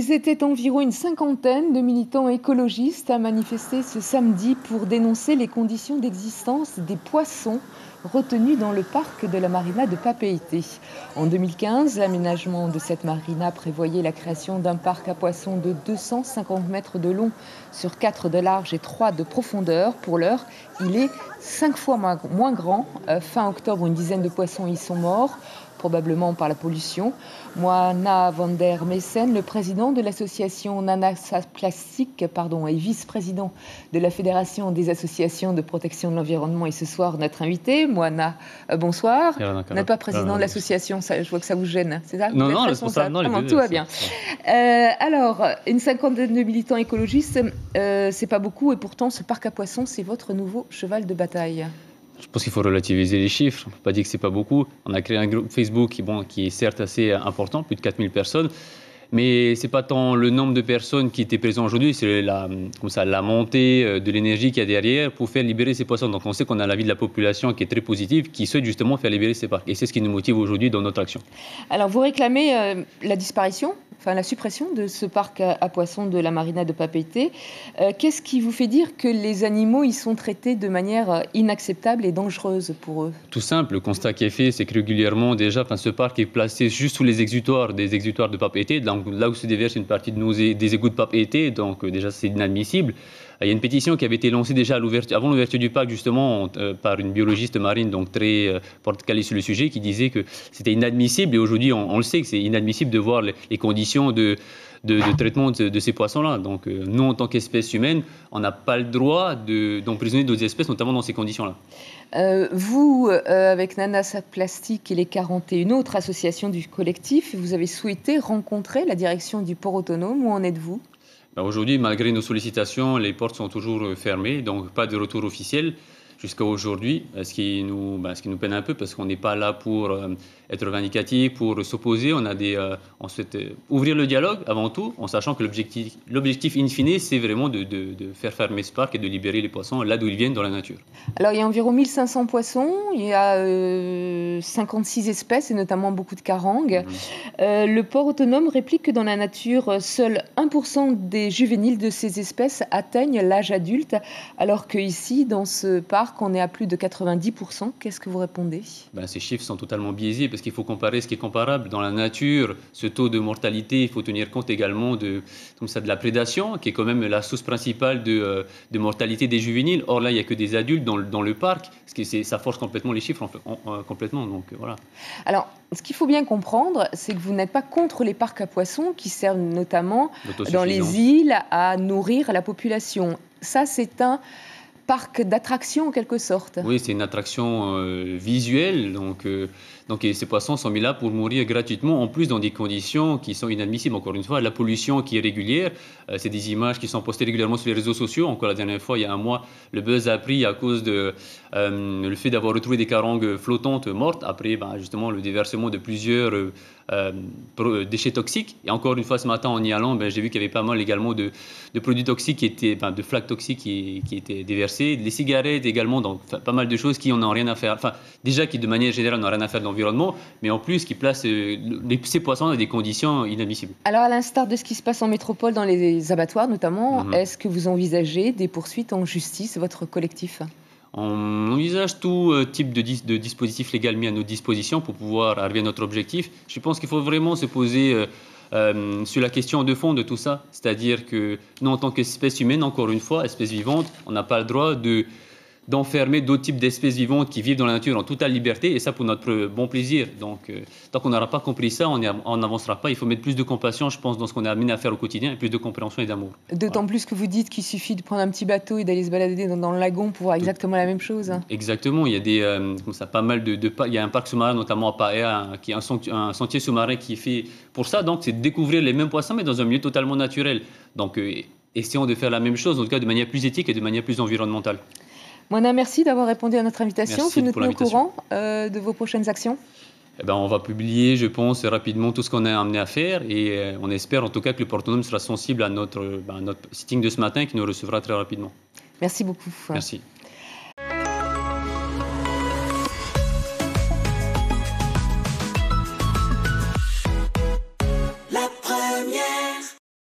Ils étaient environ une cinquantaine de militants écologistes à manifester ce samedi pour dénoncer les conditions d'existence des poissons retenus dans le parc de la marina de Papeete. En 2015, l'aménagement de cette marina prévoyait la création d'un parc à poissons de 250 mètres de long sur 4 de large et 3 de profondeur. Pour l'heure, il est 5 fois moins grand. Fin octobre, une dizaine de poissons y sont morts, probablement par la pollution. Moana van der Messen, le président de l'association Nanasa Plastic, et vice-président de la Fédération des associations de protection de l'environnement, est ce soir notre invité. Moana, bonsoir. Vous n'êtes pas président de l'association, je vois que ça vous gêne, c'est ça? Non, responsable. Non, tout va bien. Alors, une cinquantaine de militants écologistes, c'est pas beaucoup, et pourtant ce parc à poissons, c'est votre nouveau cheval de bataille. Je pense qu'il faut relativiser les chiffres. On ne peut pas dire que ce n'est pas beaucoup. On a créé un groupe Facebook qui est certes assez important, plus de 4000 personnes. Mais ce n'est pas tant le nombre de personnes qui étaient présentes aujourd'hui, c'est la montée de l'énergie qu'il y a derrière pour faire libérer ces poissons. Donc on sait qu'on a l'avis de la population qui est très positive, qui souhaite justement faire libérer ces parcs. Et c'est ce qui nous motive aujourd'hui dans notre action. Alors vous réclamez la suppression de ce parc à poissons de la marina de Papeete. Qu'est-ce qui vous fait dire que les animaux y sont traités de manière inacceptable et dangereuse pour eux? Tout simple, le constat qui est fait, c'est que régulièrement déjà, ce parc est placé juste sous les exutoires des exutoires de Papeete, donc là où se déverse une partie des égouts de Papeete, donc déjà c'est inadmissible. Il y a une pétition qui avait été lancée déjà avant l'ouverture du parc, justement, par une biologiste marine, donc très porte-calée sur le sujet, qui disait que c'était inadmissible. Et aujourd'hui, on le sait que c'est inadmissible de voir les conditions de traitement de ces poissons-là. Donc, nous, en tant qu'espèce humaine, on n'a pas le droit d'emprisonner d'autres espèces, notamment dans ces conditions-là. Vous, avec Nanasa Plastic et les 41 autres associations du collectif, vous avez souhaité rencontrer la direction du port autonome. Où en êtes-vous? Aujourd'hui, malgré nos sollicitations, les portes sont toujours fermées, donc pas de retour officiel jusqu'à aujourd'hui, ce qui nous peine un peu parce qu'on n'est pas là pour être vindicatif, pour s'opposer. On souhaite ouvrir le dialogue avant tout, en sachant que l'objectif in fine, c'est vraiment de faire fermer ce parc et de libérer les poissons là d'où ils viennent dans la nature. Alors, il y a environ 1500 poissons, il y a 56 espèces et notamment beaucoup de carangues. Le port autonome réplique que dans la nature, seul 1% des juvéniles de ces espèces atteignent l'âge adulte, alors qu'ici, dans ce parc, on est à plus de 90%. Qu'est-ce que vous répondez? Ces chiffres sont totalement biaisés parce qu'il faut comparer ce qui est comparable. Dans la nature, ce taux de mortalité, il faut tenir compte également de la prédation, qui est quand même la source principale de mortalité des juvéniles. Or là, il n'y a que des adultes dans le parc, ça force complètement les chiffres, complètement. Donc, voilà. Alors, ce qu'il faut bien comprendre, c'est que vous n'êtes pas contre les parcs à poissons qui servent notamment dans les îles à nourrir la population. Ça, c'est un parc d'attraction en quelque sorte. Oui, c'est une attraction visuelle, donc ces poissons sont mis là pour mourir gratuitement, en plus dans des conditions qui sont inadmissibles. Encore une fois, la pollution qui est régulière, c'est des images qui sont postées régulièrement sur les réseaux sociaux. Encore la dernière fois, il y a un mois, le buzz a pris à cause de le fait d'avoir retrouvé des carangues flottantes mortes après justement le déversement de plusieurs déchets toxiques. Et encore une fois, ce matin, en y allant, j'ai vu qu'il y avait pas mal également de produits toxiques, de flaques toxiques qui étaient déversés, les cigarettes également, donc pas mal de choses qui n'ont rien à faire, déjà qui de manière générale n'ont rien à faire de l'environnement, mais en plus qui placent ces poissons dans des conditions inadmissibles. Alors à l'instar de ce qui se passe en métropole, dans les abattoirs notamment, est-ce que vous envisagez des poursuites en justice, votre collectif? On envisage tout type de dispositif légal mis à notre disposition pour pouvoir arriver à notre objectif. Je pense qu'il faut vraiment se poser sur la question de fond de tout ça. C'est-à-dire que nous, en tant qu'espèce humaine, encore une fois, espèce vivante, on n'a pas le droit d'enfermer d'autres types d'espèces vivantes qui vivent dans la nature en totale liberté, et ça pour notre bon plaisir. Donc, tant qu'on n'aura pas compris ça, on n'avancera pas. Il faut mettre plus de compassion, je pense, dans ce qu'on est amené à faire au quotidien, et plus de compréhension et d'amour. D'autant plus que vous dites qu'il suffit de prendre un petit bateau et d'aller se balader dans le lagon pour voir exactement la même chose. Exactement. Il y a pas mal il y a un parc sous-marin, notamment à Paea, qui est un sentier sous-marin qui est fait pour ça. Donc, c'est de découvrir les mêmes poissons, mais dans un milieu totalement naturel. Donc, essayons de faire la même chose, en tout cas de manière plus éthique et de manière plus environnementale. Moana, merci d'avoir répondu à notre invitation. Merci vous nous tenez au courant de vos prochaines actions? On va publier, je pense, rapidement tout ce qu'on est amené à faire, et on espère en tout cas que le port autonome sera sensible à notre sitting de ce matin, qui nous recevra très rapidement. Merci beaucoup. Merci.